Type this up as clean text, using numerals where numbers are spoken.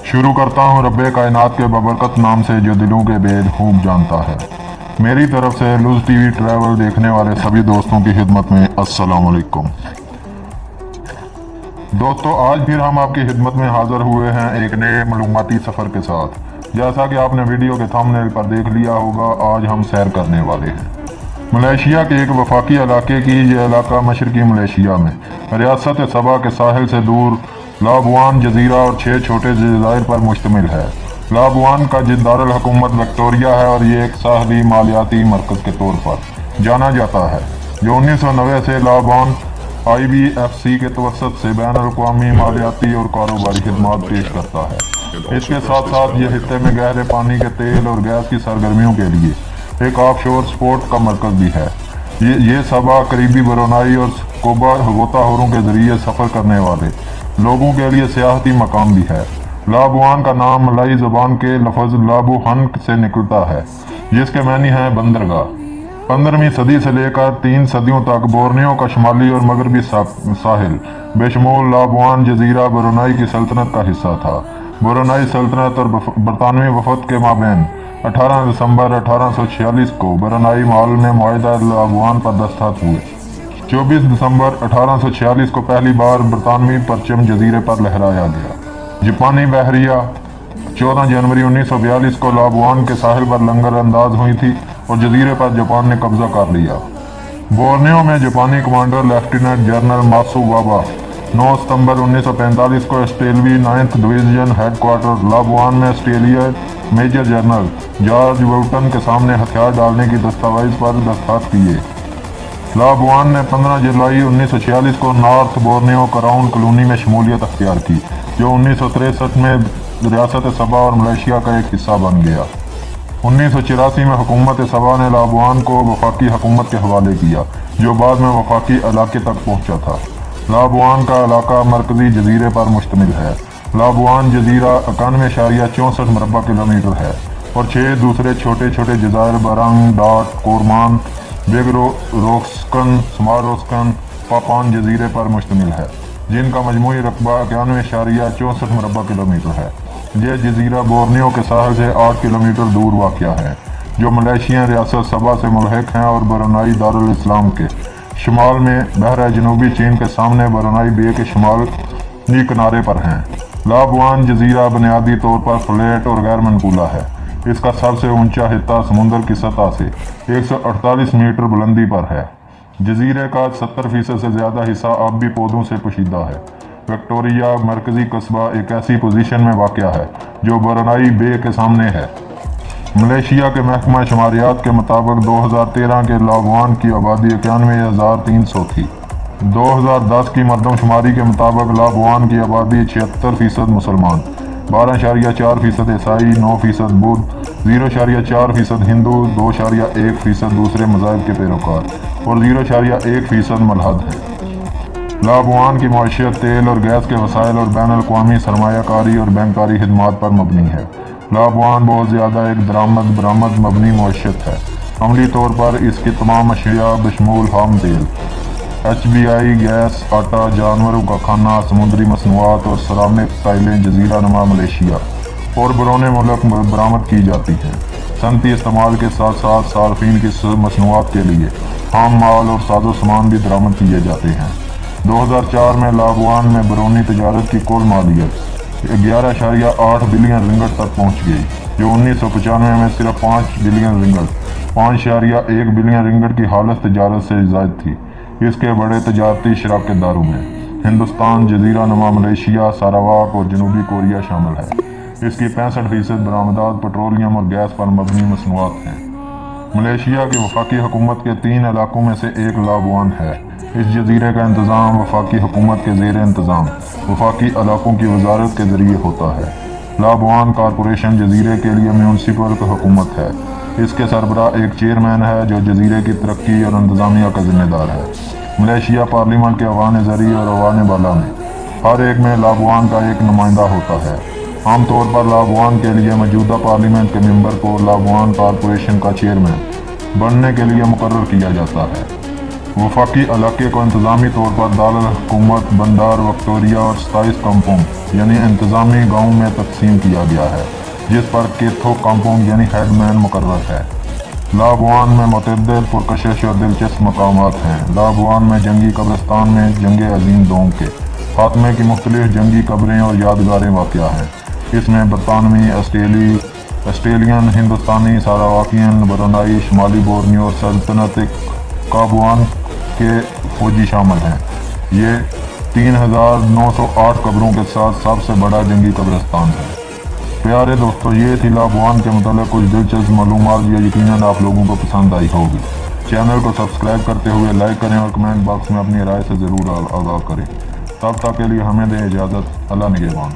शुरू करता हूँ रब्बे कायनात के बबरकत नाम से जो दिलों के भेद खूब जानता है। मेरी तरफ से लुज़ टीवी ट्रैवल देखने वाले सभी दोस्तों की खिदमत में अस्सलाम वालेकुम। दोस्तों, आज फिर हम आपकी खिदमत में हाज़िर हुए हैं एक नए मालूमाती सफ़र के साथ। जैसा कि आपने वीडियो के थंबनेल पर देख लिया होगा, आज हम सैर करने वाले हैं मलेशिया के एक वफाकी इलाके की। यह इलाका मशरकी मलेशिया में रियासत सबा के साहिल से दूर लाबुआन जजीरा और 6 छोटे जज़ायर पर मुश्तमिल है। लाबुआन का दारुल हुकूमत विक्टोरिया है और ये एक साहली मालियाती मरकज़ के तौर पर जाना जाता है, जो 1990 से लाबुआन IBFC के तवसत से बैनुल-अक़वामी मालियाती और कारोबारी खिदमात पेश करता है। इसके साथ साथ ये खित्ते में गहरे पानी के तेल और गैस की सरगर्मियों के लिए एक ऑफशोर स्पोर्ट का मरकज़ भी है। ये सबा करीबी ब्रुनाई और स्कूबा गोताखोरों के ज़रिए सफ़र करने वाले लोगों के लिए सियाहती मकाम भी है। लाबुआन का नाम मलई ज़बान के लफ्ज़ लाबुहन से निकलता है, जिसके मानी है बंदरगाह। 15वीं सदी से लेकर 3 सदियों तक बोर्नियो का शुमाली और मगरबी साहिल बेशमूल लाबुआन जजीरा ब्रुनाई की सल्तनत का हिस्सा था। ब्रुनाई सल्तनत और बरतानवी वफद के माबैन 18 दिसंबर 1846 को ब्रुनाई माल में मुआहिदा लाबुआन पर दस्तखत हुए। 24 दिसंबर 1846 को पहली बार बरतानवी परचम जजीरे पर लहराया गया। जापानी बहरिया 14 जनवरी 1942 को लाबुआन के साहिल पर लंगर अंदाज हुई थी और जजीरे पर जापान ने कब्जा कर लिया। बोर्नियो में जापानी कमांडर लेफ्टिनेंट जनरल मात्सुबाबा 9 सितंबर 1945 को ऑस्ट्रेलवी 9th डिवीजन हेडक्वार्टर लाबुआन में ऑस्ट्रेलिया मेजर जनरल जॉर्ज वुल्टन के सामने हथियार डालने की दस्तावेज पर दस्तखत किए। लाबुआन ने 15 जुलाई 1946 को नॉर्थ बोर्नियो क्राउन कॉलोनी में शमूलियत अख्तियार की, जो 1963 में रियासत सबा और मलेशिया का एक हिस्सा बन गया। 1984 में हुकूमत सबा ने लाबुआन को वफाकी हुकूमत के हवाले किया, जो बाद में वफाकी इलाके तक पहुंचा था। लाबुआन का इलाका मरकजी जजीरे पर मुश्तमिल है। लाबुआन जजीरा 91.64 मरबा किलोमीटर है और 6 दूसरे छोटे छोटे जज़ायर बरंग, डाट, कोरमान, बिग रोक्सकन, स्मॉल रोक्सकन, पापान जजीरे पर मुश्तमिल है, जिनका मजमूई रकबा 91.64 मरबा किलोमीटर है। यह जजीरा बोर्नियो के साहिल से 8 किलोमीटर दूर वाक़या है, जो मलेशिया रियासत सबा से मुल्हिक हैं और ब्रुनाई दारुल इस्लाम के शुमाल में बहरा जनूबी चीन के सामने ब्रुनाई बे के शुमाली किनारे पर हैं। लाबुआन जजीरा बुनियादी तौर पर फ्लैट और गैर मनकूला है। इसका सबसे ऊंचा हिस्सा समुद्र की सतह से 148 मीटर बुलंदी पर है। जजीरे का 70% से ज़्यादा हिस्सा आबी पौधों से पोशीदा है। विक्टोरिया मरकजी कस्बा एक ऐसी पोजीशन में वाक़या है जो ब्रुनाई बे के सामने है। मलेशिया के महकमा शुमारियात के मुताबिक 2013 के लाबुआन की आबादी 91,300 थी। 2010 की मरदमशुमारी के मुताबिक लाबुआन की आबादी 76% मुसलमान, 12.4% ईसाई, 9% बुद्ध, 0.4% हिंदू, 2.1% दूसरे मज़ाहिब के पैरोकार और 0.1% मलहद है। लाबुआन की मईशत तेल और गैस के वसाइल और बैनुल-अक़वामी सरमायाकारी और बैंकारी खिदमात पर मबनी है। लाबुआन बहुत ज़्यादा एक बरामद मबनी मईशत है। अमली तौर पर इसकी तमाम अशिया बशमूल खाम तेल, HBI गैस, आटा, जानवरों का खाना, समुद्री मसनूआत और सरामिक टाइलें जजीरा नुमा मलेशिया और बरौने मुल्क बरामद की जाती हैं। सनती इस्तेमाल के साथ साथ सार्फिन की मसनूआत के लिए खाम माल और साजो सामान भी बरामद किए जाते हैं। 2004 में लाबुआन में बरौनी तजारत की कुल मालियत 11.8 बिलियन रिंगट तक पहुँच गई, जो 1995 में सिर्फ 5 बिलियन रिंगट 5.1 बिलियन रिंगट की हालत तजारत से ज़ायद थी। इसके बड़े तजारती शराकतदारों में हिंदुस्तान, जजीरा नुमा मलेशिया, सारावाक और जनूबी कोरिया शामिल है। इसकी 65% बरामदात पेट्रोलियम और गैस पर मबनी मसनूआत हैं। मलेशिया की वफाकी हुकूमत के 3 इलाकों में से एक लाबुआन है। इस जजीरे का इंतज़ाम वफाकी हुकूमत के ज़ेर इंतज़ाम वफाकी इलाकों की वजारत के ज़रिए होता है। लाबुआन कॉरपोरेशन जजीरे के लिए म्यूनसिपल हुकूमत है। इसके सरबरा एक चेयरमैन है जो जजीरे की तरक्की और इंतज़ामिया का जिम्मेदार है। मलेशिया पार्लियामेंट के अवान ज़री और अवान बाला में हर एक में लाबुआन का एक नुमाइंदा होता है। आमतौर पर लाबवान के लिए मौजूदा पार्लियामेंट के मेंबर को लाबवान कॉरपोरेशन का चेयरमैन बनने के लिए मुकर्रर किया जाता है। वफाकी इलाके को इंतज़ामी तौर पर दारुल हुकूमत बंदार विक्टोरिया और 27 कंपाउंड यानी इंतज़ामी गाँव में तकसीम किया गया है, जिस पर केथो कंपाउंड यानी हेडमैन मुकर्रर है। लाबवान में मुतअद्दिद पुरकशिश और दिलचस्प मकामात हैं। लाबवान में जंगी कब्रिस्तान में जंग अजीम दोम के खात्मे की मुख्तलिफ जंगी कब्रें और यादगारें वाक़या हैं। इसमें बरतानवी, ऑस्ट्रेलियन, हिंदुस्तानी, सारावाकियन, ब्रुनाई, शुमाली बोर्नियो और सल्तनत काबुआन के फौजी शामिल हैं। ये 3908 कब्रों के साथ सबसे बड़ा जंगी कब्रिस्तान है। प्यारे दोस्तों, ये थी लाबवान के मतलब कुछ दिलचस्प मालूमात, ये यकीनन आप लोगों को पसंद आई होगी। चैनल को सब्सक्राइब करते हुए लाइक करें और कमेंट बॉक्स में अपनी राय से ज़रूर आगाह करें। तब तक के लिए हमें दें इजाज़त। अल्लाह निगहबान।